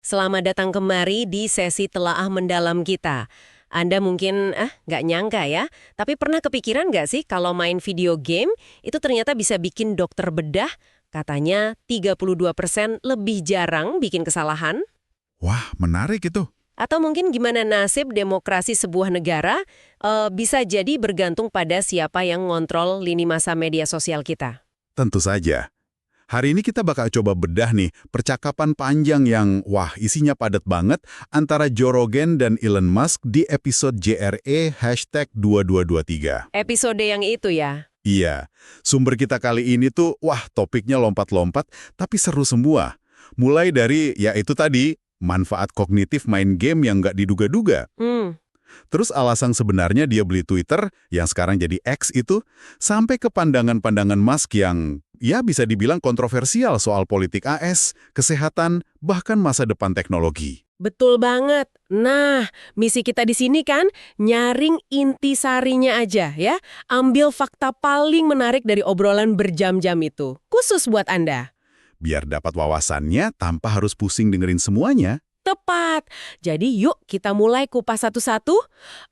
Selamat datang kembali di sesi telaah mendalam kita. Anda mungkin, nggak nyangka ya, tapi pernah kepikiran nggak sih kalau main video game itu ternyata bisa bikin dokter bedah, katanya 32% lebih jarang bikin kesalahan? Wah, menarik itu. Atau mungkin gimana nasib demokrasi sebuah negara bisa jadi bergantung pada siapa yang ngontrol lini masa media sosial kita. Tentu saja. Hari ini kita bakal coba bedah nih percakapan panjang yang, isinya padat banget antara Joe Rogan dan Elon Musk di episode JRE #2223. Episode yang itu ya. Iya, sumber kita kali ini tuh, topiknya lompat-lompat, tapi seru semua. Mulai dari, ya itu tadi, manfaat kognitif main game yang nggak diduga-duga. Terus alasan sebenarnya dia beli Twitter, yang sekarang jadi X itu, sampai ke pandangan-pandangan Musk yang, ya bisa dibilang kontroversial soal politik AS, kesehatan, bahkan masa depan teknologi. Betul banget. Nah, misi kita di sini kan nyaring intisarinya aja ya. Ambil fakta paling menarik dari obrolan berjam-jam itu. Khusus buat Anda. Biar dapat wawasannya tanpa harus pusing dengerin semuanya. Tepat. Jadi yuk kita mulai kupas satu-satu.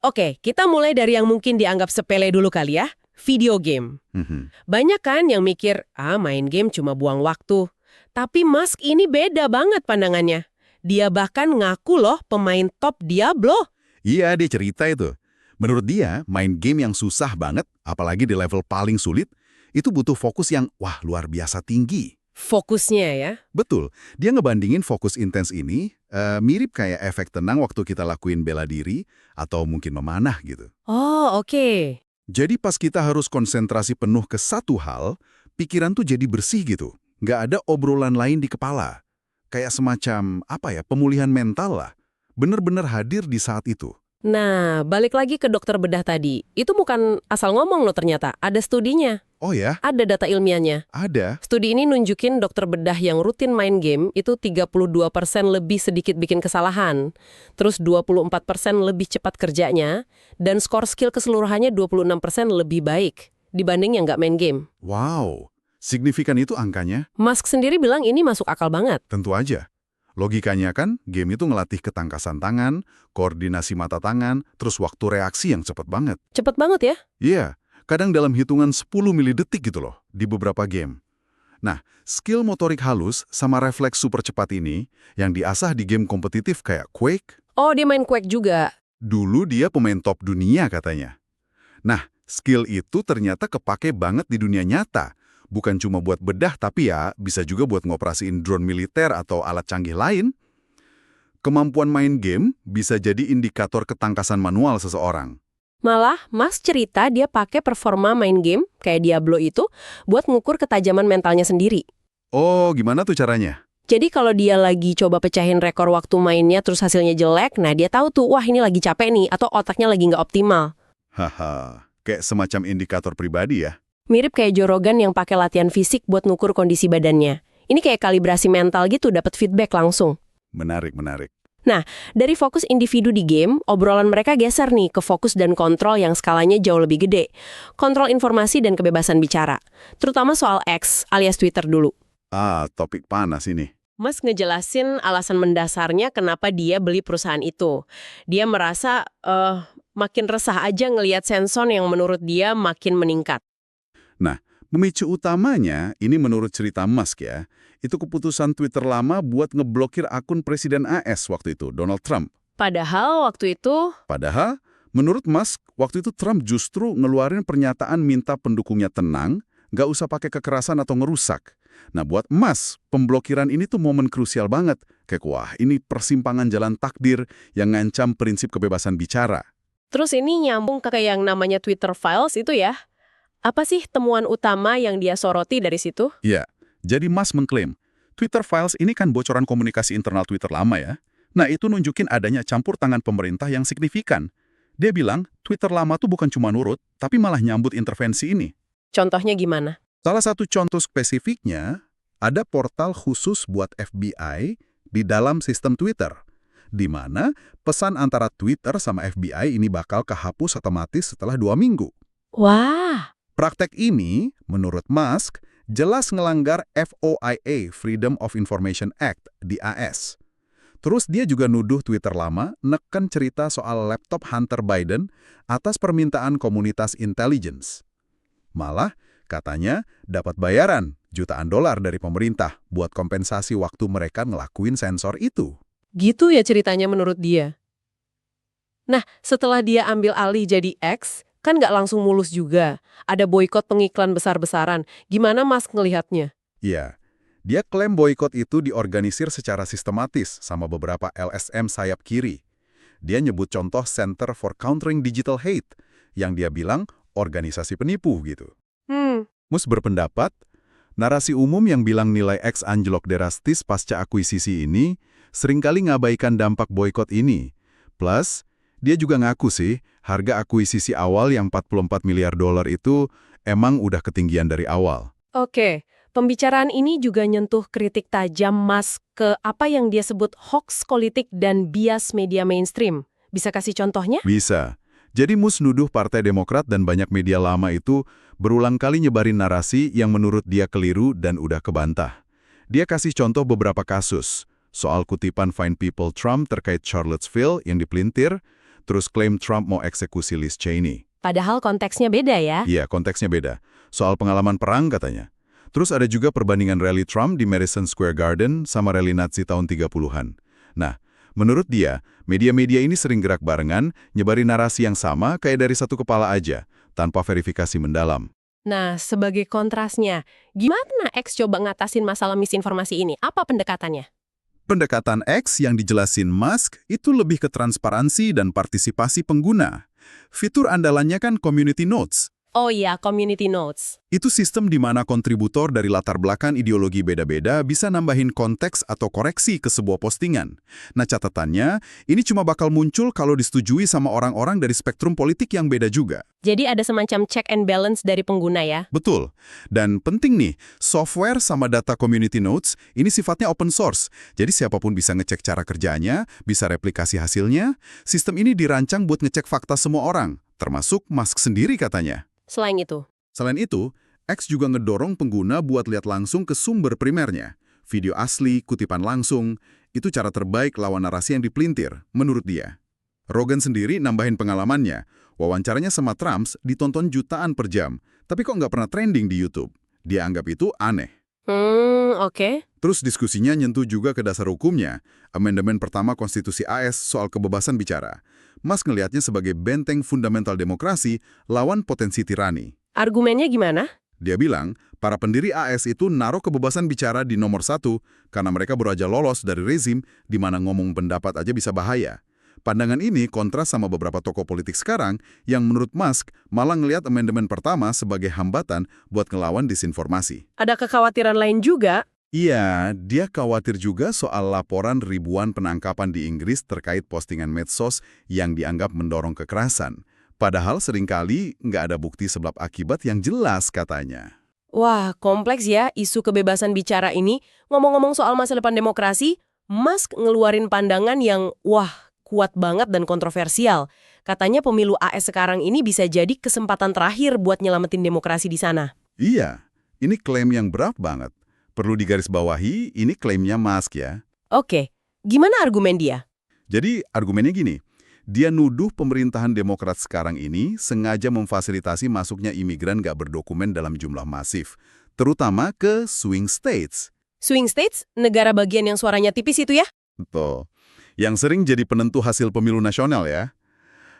Oke, kita mulai dari yang mungkin dianggap sepele dulu kali ya. Video game. Banyak kan yang mikir, main game cuma buang waktu. Tapi Musk ini beda banget pandangannya. Dia bahkan ngaku loh pemain top Diablo. Iya, dia cerita itu. Menurut dia, main game yang susah banget, apalagi di level paling sulit, itu butuh fokus yang, luar biasa tinggi. Fokusnya ya. Betul, dia ngebandingin fokus intens ini, mirip kayak efek tenang waktu kita lakuin bela diri, atau mungkin memanah gitu. Oh, oke. Jadi pas kita harus konsentrasi penuh ke satu hal, pikiran tuh jadi bersih gitu. Nggak ada obrolan lain di kepala. Kayak semacam, pemulihan mental lah. Bener-bener hadir di saat itu. Nah, balik lagi ke dokter bedah tadi. Itu bukan asal ngomong loh ternyata. Ada studinya. Oh ya? Ada data ilmiahnya. Ada. Studi ini nunjukin dokter bedah yang rutin main game itu 32% lebih sedikit bikin kesalahan. Terus 24% lebih cepat kerjanya. Dan skor skill keseluruhannya 26% lebih baik dibanding yang nggak main game. Wow, signifikan itu angkanya? Musk sendiri bilang ini masuk akal banget. Tentu aja. Logikanya kan, game itu ngelatih ketangkasan tangan, koordinasi mata tangan, terus waktu reaksi yang cepat banget. Cepet banget ya? Iya, kadang dalam hitungan 10 milidetik gitu loh, di beberapa game. Nah, skill motorik halus sama refleks super cepat ini, yang diasah di game kompetitif kayak Quake, Oh, dia main Quake juga. dulu dia pemain top dunia katanya. Nah, skill itu ternyata kepake banget di dunia nyata. Bukan cuma buat bedah, tapi ya bisa juga buat ngoperasiin drone militer atau alat canggih lain. Kemampuan main game bisa jadi indikator ketangkasan manual seseorang. Malah, Mas cerita dia pakai performa main game, kayak Diablo itu, buat ngukur ketajaman mentalnya sendiri. Oh, gimana tuh caranya? Jadi kalau dia lagi coba pecahin rekor waktu mainnya terus hasilnya jelek, nah dia tahu tuh, wah ini lagi capek nih, atau otaknya lagi nggak optimal. Haha, kayak semacam indikator pribadi ya. Mirip kayak Joe Rogan yang pakai latihan fisik buat ngukur kondisi badannya. Ini kayak kalibrasi mental gitu, dapat feedback langsung. Menarik, menarik. Nah, dari fokus individu di game, obrolan mereka geser nih ke fokus dan kontrol yang skalanya jauh lebih gede. Kontrol informasi dan kebebasan bicara. Terutama soal X alias Twitter dulu. Topik panas ini. Mas ngejelasin alasan mendasarnya kenapa dia beli perusahaan itu. Dia merasa makin resah aja ngelihat Senson yang menurut dia makin meningkat. Nah, pemicu utamanya, ini menurut cerita Musk ya, itu keputusan Twitter lama buat ngeblokir akun Presiden AS waktu itu, Donald Trump. Padahal waktu itu... Padahal, menurut Musk, waktu itu Trump justru ngeluarin pernyataan minta pendukungnya tenang, nggak usah pakai kekerasan atau ngerusak. Nah, buat Musk, pemblokiran ini tuh momen krusial banget. Kayak, ini persimpangan jalan takdir yang ngancam prinsip kebebasan bicara. Terus ini nyambung ke yang namanya Twitter Files itu ya? Apa sih temuan utama yang dia soroti dari situ? Iya, jadi Musk mengklaim, Twitter Files ini kan bocoran komunikasi internal Twitter lama ya. Nah, itu nunjukin adanya campur tangan pemerintah yang signifikan. Dia bilang, Twitter lama tuh bukan cuma nurut, tapi malah nyambut intervensi ini. Contohnya gimana? Salah satu contoh spesifiknya, ada portal khusus buat FBI di dalam sistem Twitter, di mana pesan antara Twitter sama FBI ini bakal kehapus otomatis setelah 2 minggu. Wah! Praktek ini, menurut Musk, jelas ngelanggar FOIA, Freedom of Information Act, di AS. Terus dia juga nuduh Twitter lama neken cerita soal laptop Hunter Biden atas permintaan komunitas intelligence. Malah, katanya dapat bayaran jutaan dolar dari pemerintah buat kompensasi waktu mereka ngelakuin sensor itu. Gitu ya ceritanya menurut dia. Nah, setelah dia ambil alih jadi X, kan nggak langsung mulus juga. Ada boikot pengiklan besar-besaran. Gimana Musk ngelihatnya? Iya, dia klaim boikot itu diorganisir secara sistematis sama beberapa LSM sayap kiri. Dia nyebut contoh Center for Countering Digital Hate, yang dia bilang organisasi penipu gitu. Musk berpendapat, narasi umum yang bilang nilai X anjlok drastis pasca akuisisi ini seringkali ngabaikan dampak boikot ini. Plus, dia juga ngaku sih, harga akuisisi awal yang 44 miliar dolar itu emang udah ketinggian dari awal. Oke, pembicaraan ini juga nyentuh kritik tajam Musk ke apa yang dia sebut hoax politik dan bias media mainstream. Bisa kasih contohnya? Bisa. Jadi Musk nuduh Partai Demokrat dan banyak media lama itu berulang kali nyebarin narasi yang menurut dia keliru dan udah kebantah. Dia kasih contoh beberapa kasus, soal kutipan Fine People Trump terkait Charlottesville yang dipelintir, terus klaim Trump mau eksekusi Liz Cheney. Padahal konteksnya beda ya? Iya, konteksnya beda. Soal pengalaman perang katanya. Terus ada juga perbandingan rally Trump di Madison Square Garden sama rally Nazi tahun 30-an. Nah, menurut dia, media-media ini sering gerak barengan, nyebarin narasi yang sama kayak dari satu kepala aja, tanpa verifikasi mendalam. Nah, sebagai kontrasnya, gimana X coba ngatasin masalah misinformasi ini? Apa pendekatannya? Pendekatan X yang dijelasin Musk itu lebih ke transparansi dan partisipasi pengguna. Fitur andalannya kan Community Notes. Oh iya, Community Notes. Itu sistem di mana kontributor dari latar belakang ideologi beda-beda bisa nambahin konteks atau koreksi ke sebuah postingan. Nah catatannya, ini cuma bakal muncul kalau disetujui sama orang-orang dari spektrum politik yang beda juga. Jadi ada semacam check and balance dari pengguna ya? Betul. Dan penting nih, software sama data Community Notes ini sifatnya open source. Jadi siapapun bisa ngecek cara kerjanya, bisa replikasi hasilnya. Sistem ini dirancang buat ngecek fakta semua orang, termasuk Musk sendiri katanya. Selain itu, X juga ngedorong pengguna buat lihat langsung ke sumber primernya. Video asli, kutipan langsung, itu cara terbaik lawan narasi yang dipelintir, menurut dia. Rogan sendiri nambahin pengalamannya. Wawancaranya sama Trump ditonton jutaan per jam, tapi kok nggak pernah trending di YouTube. Dia anggap itu aneh. Oke. Terus diskusinya nyentuh juga ke dasar hukumnya, amandemen pertama Konstitusi AS soal kebebasan bicara. Musk ngelihatnya sebagai benteng fundamental demokrasi lawan potensi tirani. Argumennya gimana? Dia bilang, para pendiri AS itu naruh kebebasan bicara di nomor 1 karena mereka baru aja lolos dari rezim di mana ngomong pendapat aja bisa bahaya. Pandangan ini kontras sama beberapa tokoh politik sekarang yang menurut Musk malah ngelihat amandemen pertama sebagai hambatan buat ngelawan disinformasi. Ada kekhawatiran lain juga. Iya, dia khawatir juga soal laporan ribuan penangkapan di Inggris terkait postingan medsos yang dianggap mendorong kekerasan. Padahal seringkali nggak ada bukti sebab akibat yang jelas katanya. Wah, kompleks ya isu kebebasan bicara ini. Ngomong-ngomong soal masa depan demokrasi, Musk ngeluarin pandangan yang, kuat banget dan kontroversial. Katanya pemilu AS sekarang ini bisa jadi kesempatan terakhir buat nyelamatin demokrasi di sana. Iya, ini klaim yang berat banget. Perlu digarisbawahi, ini klaimnya Musk ya. Oke, gimana argumen dia? Jadi argumennya gini, dia nuduh pemerintahan Demokrat sekarang ini sengaja memfasilitasi masuknya imigran gak berdokumen dalam jumlah masif, terutama ke swing states. Swing states, negara bagian yang suaranya tipis itu ya? Betul. Yang sering jadi penentu hasil pemilu nasional ya.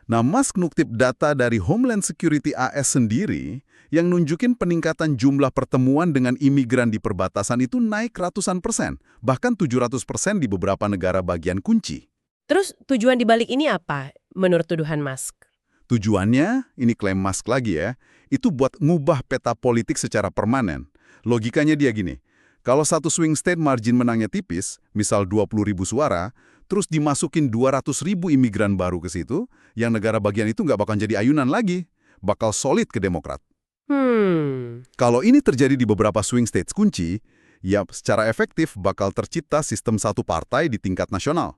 Nah, Musk nuktip data dari Homeland Security AS sendiri yang nunjukin peningkatan jumlah pertemuan dengan imigran di perbatasan itu naik ratusan persen, bahkan 700% di beberapa negara bagian kunci. Terus tujuan dibalik ini apa menurut tuduhan Musk? Tujuannya, ini klaim Musk lagi ya, itu buat ngubah peta politik secara permanen. Logikanya dia gini, kalau satu swing state margin menangnya tipis, misal 20.000 suara, terus dimasukin 200.000 imigran baru ke situ, yang negara bagian itu nggak bakal jadi ayunan lagi, bakal solid ke Demokrat. Kalau ini terjadi di beberapa swing states kunci, ya secara efektif bakal tercipta sistem satu partai di tingkat nasional.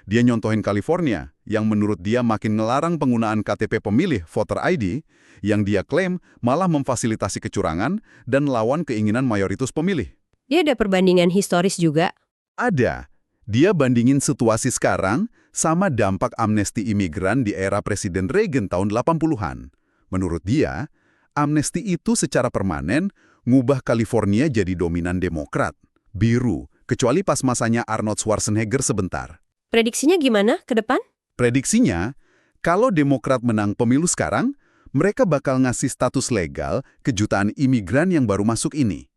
Dia nyontohin California, yang menurut dia makin ngelarang penggunaan KTP pemilih voter ID, yang dia klaim malah memfasilitasi kecurangan dan lawan keinginan mayoritas pemilih. Dia ada perbandingan historis juga. Ada. Dia bandingin situasi sekarang sama dampak amnesti imigran di era Presiden Reagan tahun 80-an. Menurut dia, amnesti itu secara permanen ngubah California jadi dominan Demokrat, biru, kecuali pas masanya Arnold Schwarzenegger sebentar. Prediksinya gimana ke depan? Prediksinya, kalau Demokrat menang pemilu sekarang, mereka bakal ngasih status legal ke jutaan imigran yang baru masuk ini.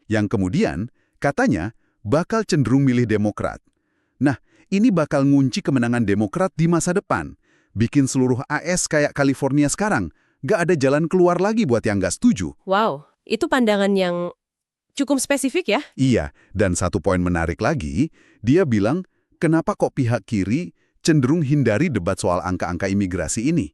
Yang kemudian, katanya, bakal cenderung milih Demokrat. Nah, ini bakal ngunci kemenangan Demokrat di masa depan. Bikin seluruh AS kayak California sekarang. Gak ada jalan keluar lagi buat yang gak setuju. Wow, itu pandangan yang cukup spesifik ya? Iya, dan satu poin menarik lagi, dia bilang, kenapa kok pihak kiri cenderung hindari debat soal angka-angka imigrasi ini?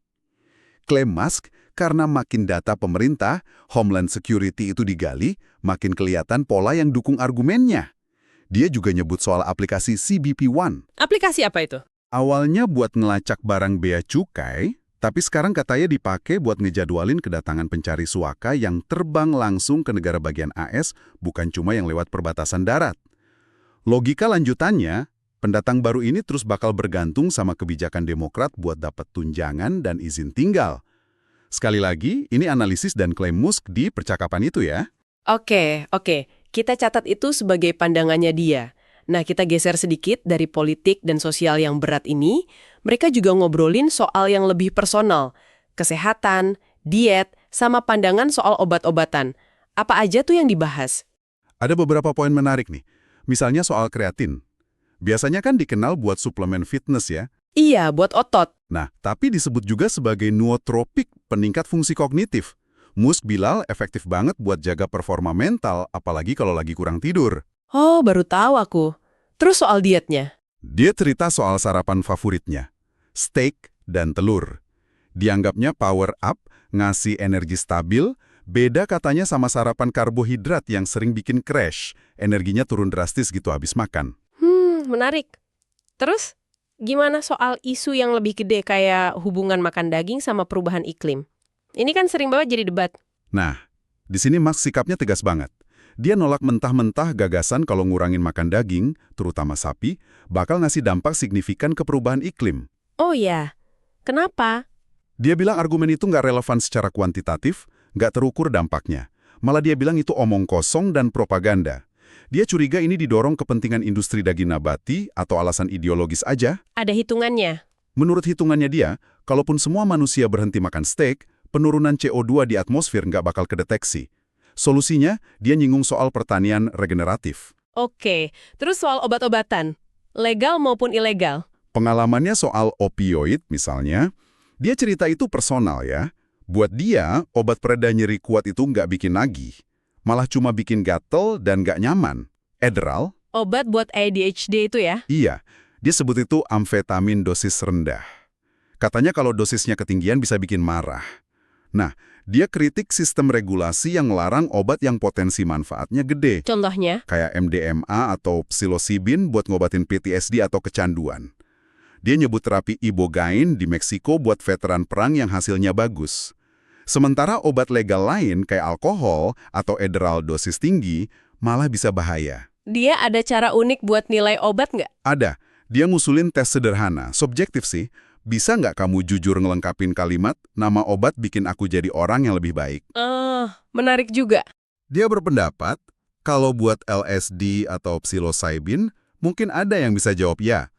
Klaim Musk, karena makin data pemerintah, Homeland Security itu digali, makin kelihatan pola yang dukung argumennya. Dia juga nyebut soal aplikasi CBP One. Aplikasi apa itu? Awalnya buat ngelacak barang bea cukai, tapi sekarang katanya dipakai buat ngejadwalin kedatangan pencari suaka yang terbang langsung ke negara bagian AS, bukan cuma yang lewat perbatasan darat. Logika lanjutannya, pendatang baru ini terus bakal bergantung sama kebijakan Demokrat buat dapat tunjangan dan izin tinggal. Sekali lagi, ini analisis dan klaim Musk di percakapan itu ya. Oke. Kita catat itu sebagai pandangannya dia. Nah, kita geser sedikit dari politik dan sosial yang berat ini. Mereka juga ngobrolin soal yang lebih personal. Kesehatan, diet, sama pandangan soal obat-obatan. Apa aja tuh yang dibahas? Ada beberapa poin menarik nih. Misalnya soal kreatin. Biasanya kan dikenal buat suplemen fitness ya. Iya, buat otot. Nah, tapi disebut juga sebagai nootropik, peningkat fungsi kognitif. Musk bilang efektif banget buat jaga performa mental, apalagi kalau lagi kurang tidur. Oh, baru tahu aku. Terus soal dietnya? Dia cerita soal sarapan favoritnya, steak dan telur. Dianggapnya power up, ngasih energi stabil, beda katanya sama sarapan karbohidrat yang sering bikin crash, energinya turun drastis gitu habis makan. Menarik. Terus, gimana soal isu yang lebih gede kayak hubungan makan daging sama perubahan iklim? Ini kan sering banget jadi debat. Nah, di sini Musk sikapnya tegas banget. Dia nolak mentah-mentah gagasan kalau ngurangin makan daging, terutama sapi, bakal ngasih dampak signifikan ke perubahan iklim. Oh ya, kenapa? Dia bilang argumen itu nggak relevan secara kuantitatif, nggak terukur dampaknya. Malah dia bilang itu omong kosong dan propaganda. Dia curiga ini didorong kepentingan industri daging nabati atau alasan ideologis aja. Ada hitungannya. Menurut hitungannya dia, kalaupun semua manusia berhenti makan steak, penurunan CO2 di atmosfer nggak bakal kedeteksi. Solusinya, dia nyinggung soal pertanian regeneratif. Oke, terus soal obat-obatan, legal maupun ilegal? Pengalamannya soal opioid misalnya, dia cerita itu personal ya. Buat dia, obat pereda nyeri kuat itu nggak bikin nagih, malah cuma bikin gatel dan nggak nyaman. Adderall? Obat buat ADHD itu ya? Iya, dia sebut itu amfetamin dosis rendah. Katanya kalau dosisnya ketinggian bisa bikin marah. Nah, dia kritik sistem regulasi yang ngelarang obat yang potensi manfaatnya gede. Contohnya? Kayak MDMA atau psilocybin buat ngobatin PTSD atau kecanduan. Dia nyebut terapi ibogaine di Meksiko buat veteran perang yang hasilnya bagus. Sementara obat legal lain kayak alkohol atau Adderall dosis tinggi malah bisa bahaya. Dia ada cara unik buat nilai obat nggak? Ada. Dia ngusulin tes sederhana, subjektif sih. Bisa nggak kamu jujur ngelengkapin kalimat, nama obat bikin aku jadi orang yang lebih baik? Menarik juga. Dia berpendapat, kalau buat LSD atau psilocybin, mungkin ada yang bisa jawab ya.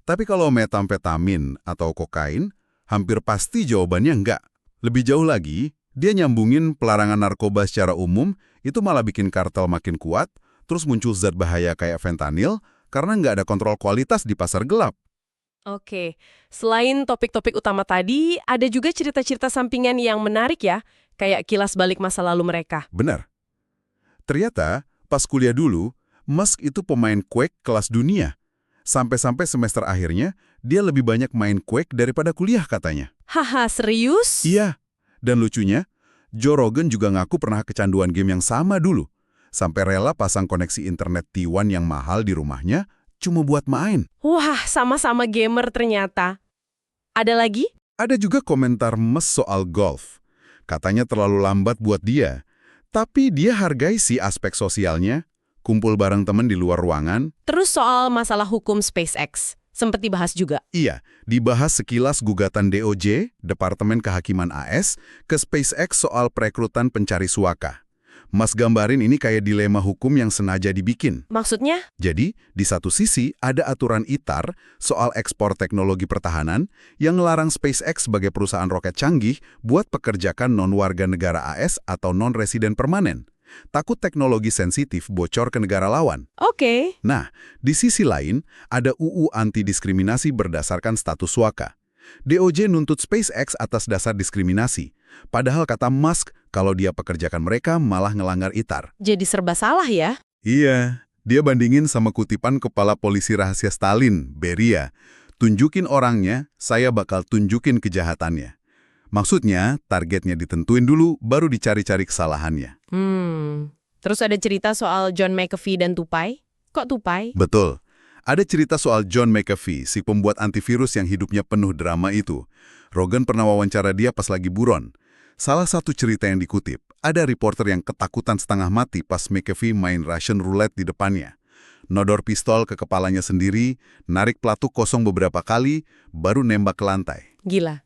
Tapi kalau metamfetamin atau kokain, hampir pasti jawabannya enggak. Lebih jauh lagi, dia nyambungin pelarangan narkoba secara umum, itu malah bikin kartel makin kuat, terus muncul zat bahaya kayak fentanyl, karena nggak ada kontrol kualitas di pasar gelap. Oke, selain topik-topik utama tadi, ada juga cerita-cerita sampingan yang menarik ya, kayak kilas balik masa lalu mereka. Benar. Ternyata, pas kuliah dulu, Musk itu pemain Quake kelas dunia. Sampai-sampai semester akhirnya, dia lebih banyak main Quake daripada kuliah katanya. Haha, serius? Iya. Dan lucunya, Joe Rogan juga ngaku pernah kecanduan game yang sama dulu. Sampai rela pasang koneksi internet T1 yang mahal di rumahnya, cuma buat main. Wah, sama-sama gamer ternyata. Ada lagi? Ada juga komentar Musk soal golf. Katanya terlalu lambat buat dia. Tapi dia hargai sih aspek sosialnya. kumpul bareng teman di luar ruangan. Terus soal masalah hukum SpaceX, sempat dibahas juga. Iya, dibahas sekilas gugatan DOJ, Departemen Kehakiman AS, ke SpaceX soal perekrutan pencari suaka. Mas gambarin ini kayak dilema hukum yang sengaja dibikin. Maksudnya? Jadi, di satu sisi ada aturan ITAR soal ekspor teknologi pertahanan yang ngelarang SpaceX sebagai perusahaan roket canggih buat pekerjakan non-warga negara AS atau non-residen permanen. Takut teknologi sensitif bocor ke negara lawan. Oke. Nah, di sisi lain, ada UU anti-diskriminasi berdasarkan status suaka. DOJ nuntut SpaceX atas dasar diskriminasi. Padahal kata Musk, kalau dia pekerjakan mereka malah ngelanggar ITAR. Jadi serba salah ya? Iya, dia bandingin sama kutipan Kepala Polisi Rahasia Stalin, Beria. Tunjukin orangnya, saya bakal tunjukin kejahatannya. Maksudnya, targetnya ditentuin dulu, baru dicari-cari kesalahannya. Terus ada cerita soal John McAfee dan tupai? Kok tupai? Betul. Ada cerita soal John McAfee, si pembuat antivirus yang hidupnya penuh drama itu. Rogan pernah wawancara dia pas lagi buron. Salah satu cerita yang dikutip, ada reporter yang ketakutan setengah mati pas McAfee main Russian roulette di depannya. Nodor pistol ke kepalanya sendiri, narik pelatuk kosong beberapa kali, baru nembak ke lantai. Gila.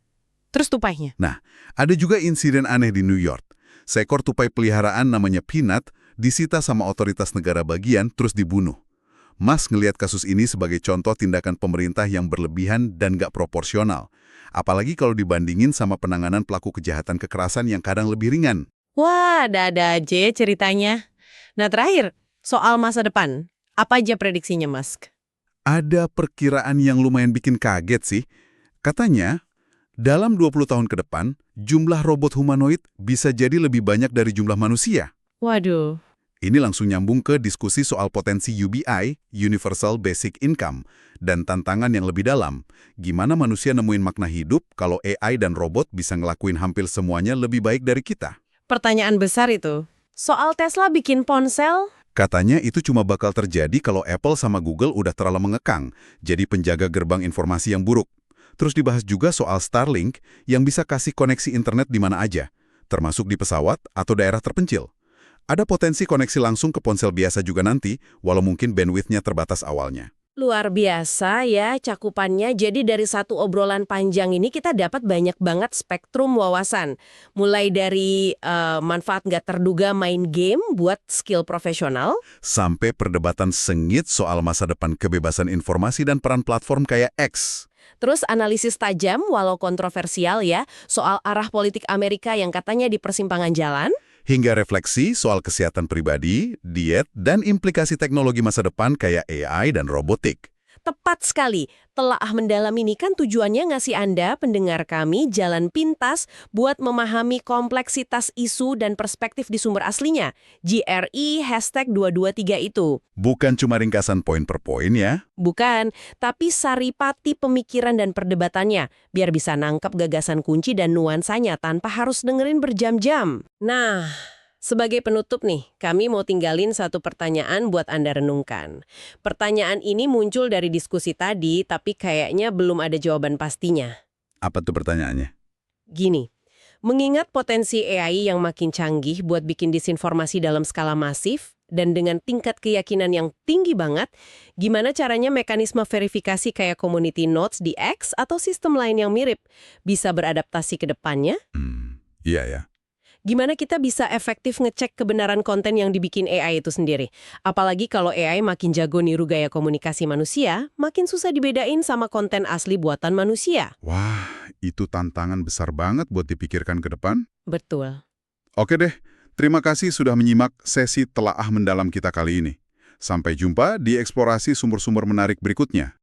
Terus tupainya? Nah, ada juga insiden aneh di New York. Seekor tupai peliharaan namanya Peanut disita sama otoritas negara bagian terus dibunuh. Mas ngelihat kasus ini sebagai contoh tindakan pemerintah yang berlebihan dan gak proporsional. Apalagi kalau dibandingin sama penanganan pelaku kejahatan kekerasan yang kadang lebih ringan. Wah, ada-ada aja ceritanya. Nah terakhir, soal masa depan. Apa aja prediksinya, Musk? Ada perkiraan yang lumayan bikin kaget sih. Katanya, dalam 20 tahun ke depan, jumlah robot humanoid bisa jadi lebih banyak dari jumlah manusia. Waduh. Ini langsung nyambung ke diskusi soal potensi UBI, Universal Basic Income, dan tantangan yang lebih dalam. Gimana manusia nemuin makna hidup kalau AI dan robot bisa ngelakuin hampir semuanya lebih baik dari kita? Pertanyaan besar itu. Soal Tesla bikin ponsel? Katanya itu cuma bakal terjadi kalau Apple sama Google udah terlalu mengekang, jadi penjaga gerbang informasi yang buruk. Terus dibahas juga soal Starlink yang bisa kasih koneksi internet di mana aja, termasuk di pesawat atau daerah terpencil. Ada potensi koneksi langsung ke ponsel biasa juga nanti, walau mungkin bandwidth-nya terbatas awalnya. Luar biasa ya cakupannya. Jadi dari satu obrolan panjang ini kita dapat banyak banget spektrum wawasan. Mulai dari manfaat nggak terduga main game buat skill profesional. Sampai perdebatan sengit soal masa depan kebebasan informasi dan peran platform kayak X. Terus analisis tajam walau kontroversial ya soal arah politik Amerika yang katanya di persimpangan jalan. Hingga refleksi soal kesehatan pribadi, diet, dan implikasi teknologi masa depan kayak AI dan robotik. Tepat sekali. Telaah mendalam ini kan tujuannya ngasih Anda, pendengar kami, jalan pintas buat memahami kompleksitas isu dan perspektif di sumber aslinya. GRI #223 itu. Bukan cuma ringkasan poin per poin ya. Bukan, tapi saripati pemikiran dan perdebatannya, biar bisa nangkep gagasan kunci dan nuansanya tanpa harus dengerin berjam-jam. Nah, sebagai penutup nih, kami mau tinggalin satu pertanyaan buat Anda renungkan. Pertanyaan ini muncul dari diskusi tadi, tapi kayaknya belum ada jawaban pastinya. Apa tuh pertanyaannya? Gini, mengingat potensi AI yang makin canggih buat bikin disinformasi dalam skala masif, dan dengan tingkat keyakinan yang tinggi banget, gimana caranya mekanisme verifikasi kayak community notes di X atau sistem lain yang mirip bisa beradaptasi ke depannya? Iya ya. Gimana kita bisa efektif ngecek kebenaran konten yang dibikin AI itu sendiri? Apalagi kalau AI makin jago niru gaya komunikasi manusia, makin susah dibedain sama konten asli buatan manusia. Wah, itu tantangan besar banget buat dipikirkan ke depan. Betul. Oke deh, terima kasih sudah menyimak sesi telaah mendalam kita kali ini. Sampai jumpa di eksplorasi sumber-sumber menarik berikutnya.